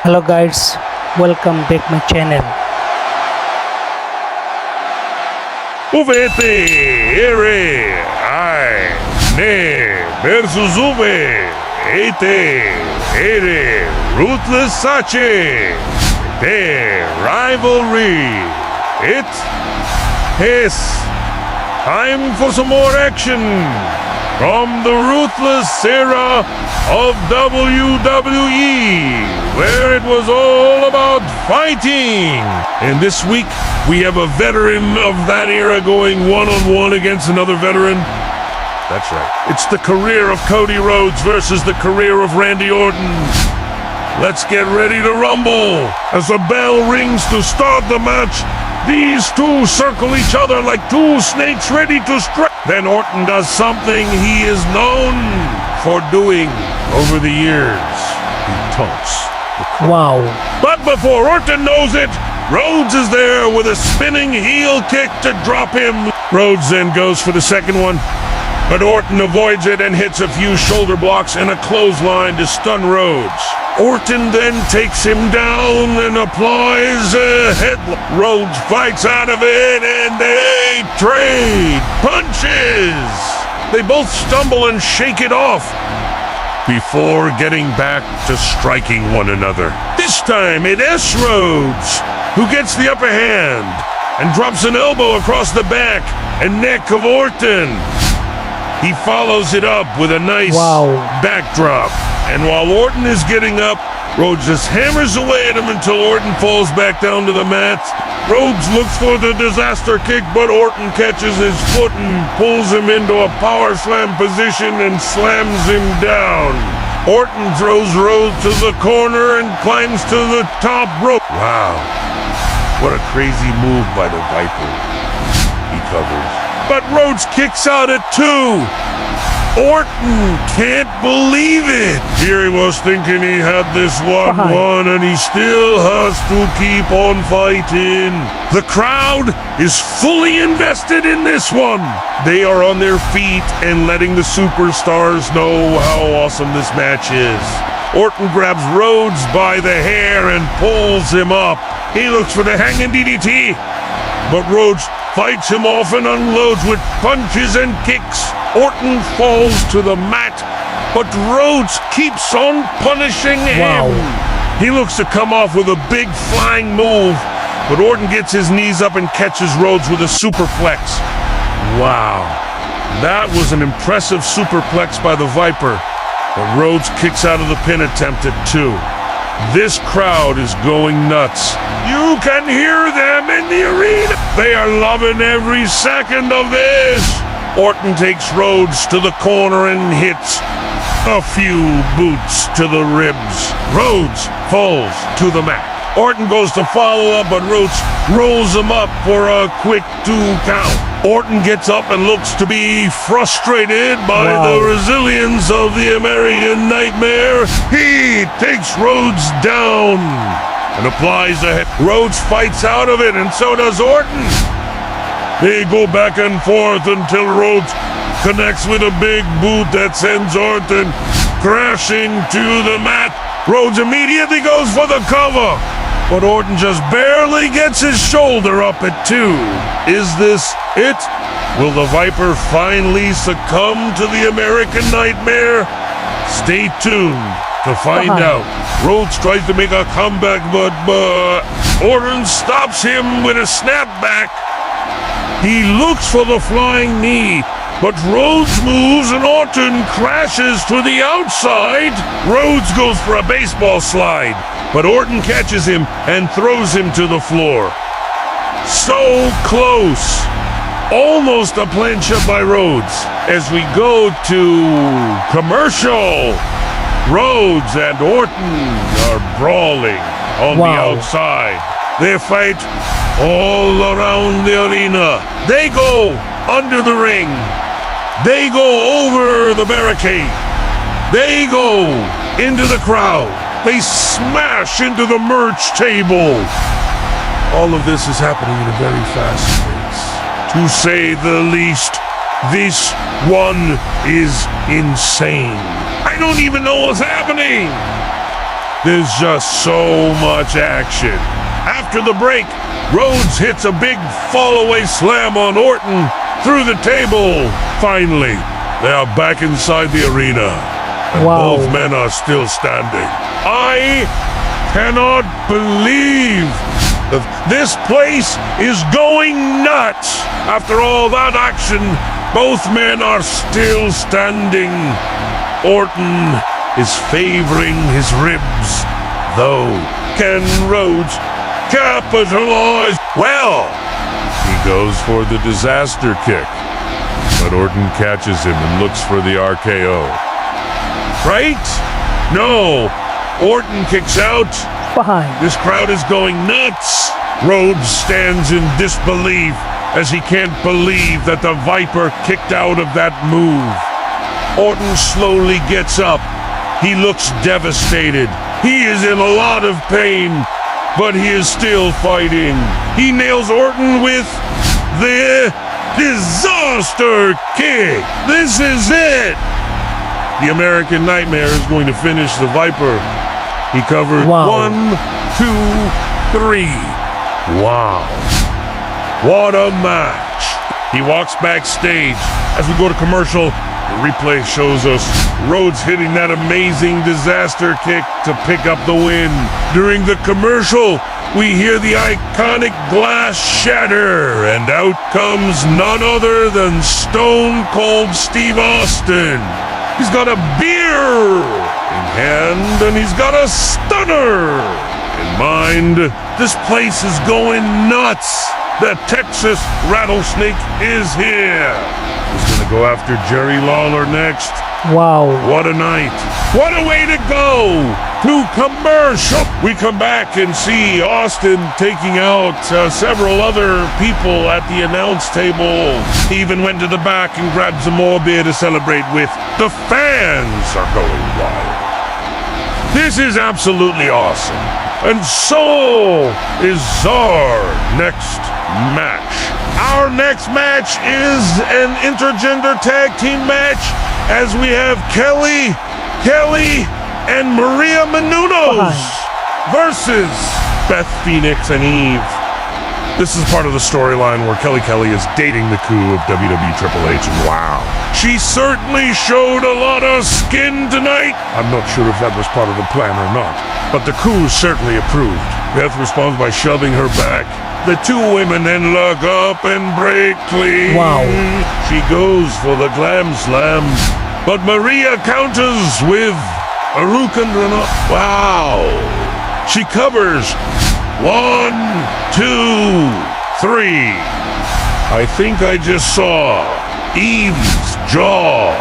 Hello guys, welcome back my channel. Uvete, ere, ai, ne, versus uve, ete, ere, ruthless sache, de, rivalry, it, his, time for some more action from the ruthless era of WWE, where it was all about fighting. And this week, we have a veteran of that era going one-on-one against another veteran. That's right. It's the career of Cody Rhodes versus the career of Randy Orton. Let's get ready to rumble. As the bell rings to start the match, these two circle each other like two snakes ready to strike. Then Orton does something he is known for doing over the years. He taunts. Wow. But before Orton knows it, Rhodes is there with a spinning heel kick to drop him. Rhodes then goes for the second one, but Orton avoids it and hits a few shoulder blocks and a clothesline to stun Rhodes. Orton then takes him down and applies a headlock. Rhodes fights out of it and they trade punches. They both stumble and shake it off before getting back to striking one another. This time it is Rhodes who gets the upper hand and drops an elbow across the back and neck of Orton. He follows it up with a nice backdrop. And while Orton is getting up, Rhodes just hammers away at him until Orton falls back down to the mat. Rhodes looks for the disaster kick, but Orton catches his foot and pulls him into a power slam position and slams him down. Orton throws Rhodes to the corner and climbs to the top rope. Wow, what a crazy move by the Viper. He covers. But Rhodes kicks out at 2. Orton can't believe it. Here he was thinking he had this one and he still has to keep on fighting. The crowd is fully invested in this one. They are on their feet and letting the superstars know how awesome this match is. Orton grabs Rhodes by the hair and pulls him up. He looks for the hanging DDT, but Rhodes fights him off and unloads with punches and kicks. Orton falls to the mat, but Rhodes keeps on punishing him. He looks to come off with a big flying move, but Orton gets his knees up and catches Rhodes with a superplex. Wow, that was an impressive superplex by the Viper, but Rhodes kicks out of the pin attempt at 2. This crowd is going nuts. You can hear them in the arena. They are loving every second of this. Orton takes Rhodes to the corner and hits a few boots to the ribs. Rhodes falls to the mat. Orton goes to follow up, but Rhodes rolls him up for a quick 2 count. Orton gets up and looks to be frustrated by the resilience of the American Nightmare. He takes Rhodes down and applies a hit. Rhodes fights out of it, and so does Orton. They go back and forth until Rhodes connects with a big boot that sends Orton crashing to the mat. Rhodes immediately goes for the cover, but Orton just barely gets his shoulder up at 2. Is this it? Will the Viper finally succumb to the American Nightmare? Stay tuned to find out. Rhodes tries to make a comeback, but Orton stops him with a snapback. He looks for the flying knee, but Rhodes moves and Orton crashes to the outside. Rhodes goes for a baseball slide, but Orton catches him and throws him to the floor. So close. Almost a plancha by Rhodes. As we go to commercial, Rhodes and Orton are brawling on the outside. They fight all around the arena. They go under the ring. They go over the barricade. They go into the crowd. They smash into the merch table. All of this is happening in a very fast pace. To say the least, this one is insane. I don't even know what's happening. There's just so much action. After the break, Rhodes hits a big fall-away slam on Orton through the table. Finally, they are back inside the arena. And Wow. both men are still standing. I cannot believe that this place is going nuts. After all that action, both men are still standing. Orton is favoring his ribs, though. Can Rhodes capitalize? Well, he goes for the disaster kick, but Orton catches him and looks for the RKO. Right? No. Orton kicks out. Behind. This crowd is going nuts. Rhodes stands in disbelief as he can't believe that the Viper kicked out of that move. Orton slowly gets up. He looks devastated. He is in a lot of pain, but he is still fighting. He nails Orton with the disaster kick. This is it. The American Nightmare is going to finish the Viper. He covered Wow. 1, 2, 3. Wow. What a match. He walks backstage. As we go to commercial, the replay shows us Rhodes hitting that amazing disaster kick to pick up the win. During the commercial, we hear the iconic glass shatter, and out comes none other than Stone Cold Steve Austin. He's got a beer in hand, and he's got a stunner in mind. This place is going nuts. The Texas Rattlesnake is here. He's gonna go after Jerry Lawler next. Wow. What a night. What a way to go. To commercial. We come back and see Austin taking out several other people at the announce table. He even went to the back and grabbed some more beer to celebrate with. The fans are going wild. This is absolutely awesome. And so is our next match. Our next match is an intergender tag team match as we have Kelly and Maria Menounos versus Beth Phoenix and Eve. This is part of the storyline where Kelly is dating the coup of WWE Triple H, and wow. She certainly showed a lot of skin tonight. I'm not sure if that was part of the plan or not, but the coup certainly approved. Beth responds by shoving her back. The two women then look up and break clean. Wow. She goes for the glam slam, but Maria counters with a Rukandrina. Wow. She covers 1, 2, 3. I think I just saw Eve's jaw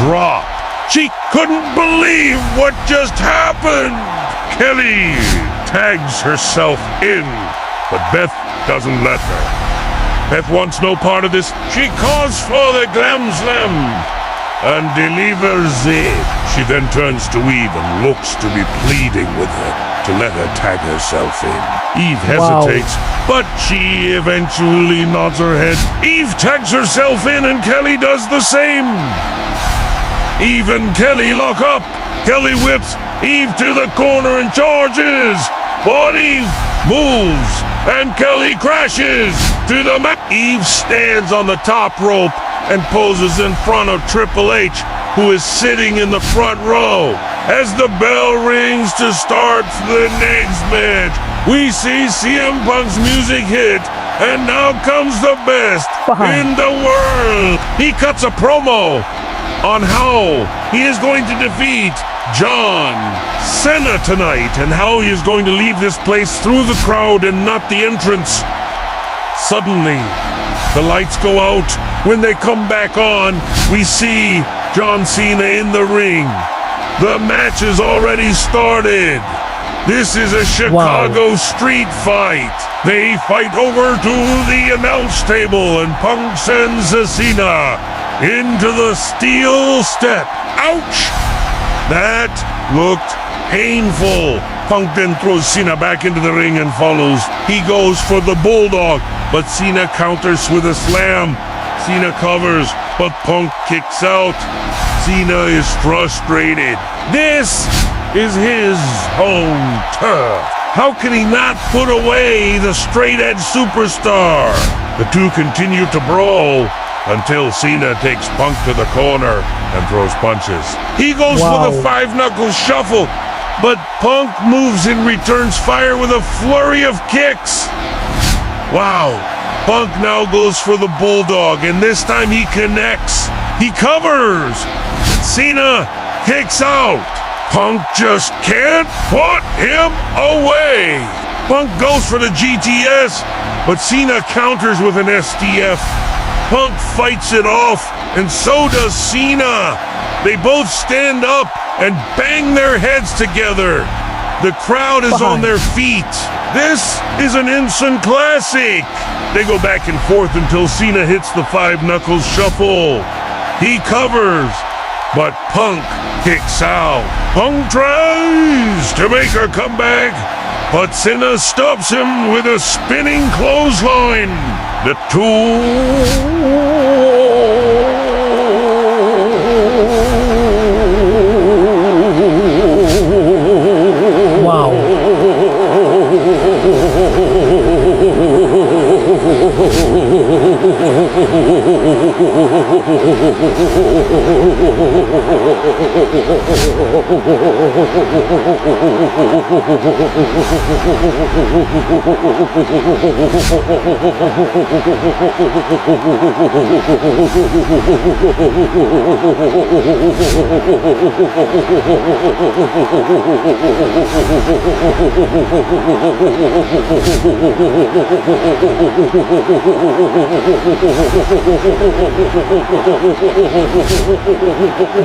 drop. She couldn't believe what just happened. Kelly tags herself in, but Beth doesn't let her. Beth wants no part of this. She calls for the glam slam and delivers it. She then turns to Eve and looks to be pleading with her to let her tag herself in. Eve hesitates, but she eventually nods her head. Eve tags herself in and Kelly does the same. Eve and Kelly lock up. Kelly whips Eve to the corner and charges, but Eve moves and Kelly crashes to the mat. Eve stands on the top rope and poses in front of Triple H, who is sitting in the front row. As the bell rings to start the next match, we see CM Punk's music hit, and now comes the best in the world. He cuts a promo on how he is going to defeat John Cena tonight, and how he is going to leave this place through the crowd and not the entrance. Suddenly, the lights go out. When they come back on, we see John Cena in the ring. The match is already started. This is a Chicago street fight. They fight over to the announce table, and Punk sends Cena into the steel step. Ouch! That looked painful. Punk then throws Cena back into the ring and follows. He goes for the Bulldog, but Cena counters with a slam. Cena covers, but Punk kicks out. Cena is frustrated. This is his home turf. How can he not put away the straight-edge superstar? The two continue to brawl until Cena takes Punk to the corner and throws punches. He goes for the five-knuckle shuffle, but Punk moves and returns fire with a flurry of kicks. Wow. Punk now goes for the bulldog, and this time he connects. He covers. Cena kicks out. Punk just can't put him away. Punk goes for the GTS, but Cena counters with an STF. Punk fights it off, and so does Cena. They both stand up and bang their heads together. The crowd is on their feet. This is an instant classic. They go back and forth until Cena hits the five-knuckle shuffle. He covers, but Punk kicks out. Punk tries to make a comeback, but Cena stops him with a spinning clothesline. The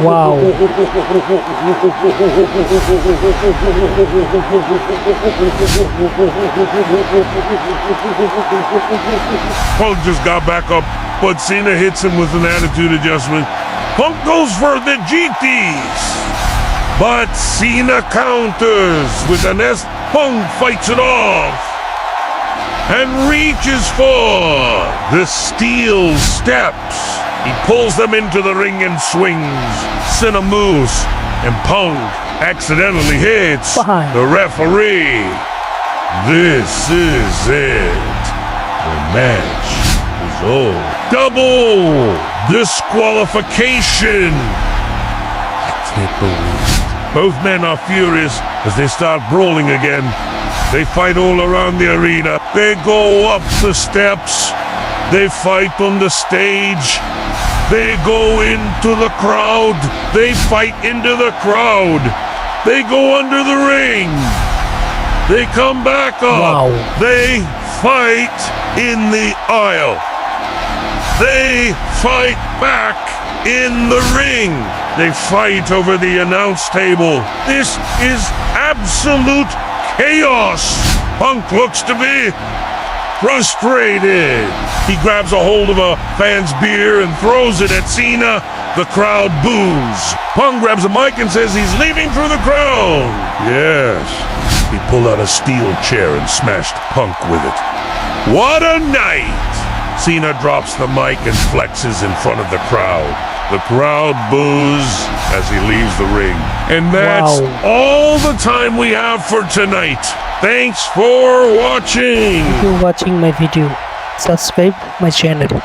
Wow. Punk just got back up, but Cena hits him with an attitude adjustment. Punk goes for the GTs, but Cena counters with an S. Punk fights it off and reaches for the steel steps. He pulls them into the ring and swings. Cena moves, and Punk accidentally hits the referee. This is it. The match is over. Double disqualification. I can't believe it. Both men are furious as they start brawling again. They fight all around the arena. They go up the steps. They fight on the stage. They go into the crowd. They fight into the crowd. They go under the ring. They come back up. They fight in the aisle. They fight back in the ring. They fight over the announce table. This is absolute chaos. Punk looks to be frustrated. He grabs a hold of a fan's beer and throws it at Cena. The crowd boos. Punk grabs a mic and says he's leaving through the crowd. Yes. He pulled out a steel chair and smashed Punk with it. What a night! Cena drops the mic and flexes in front of the crowd. The crowd boos as he leaves the ring. And that's all the time we have for tonight. Thanks for watching. If you're watching my video, subscribe my channel.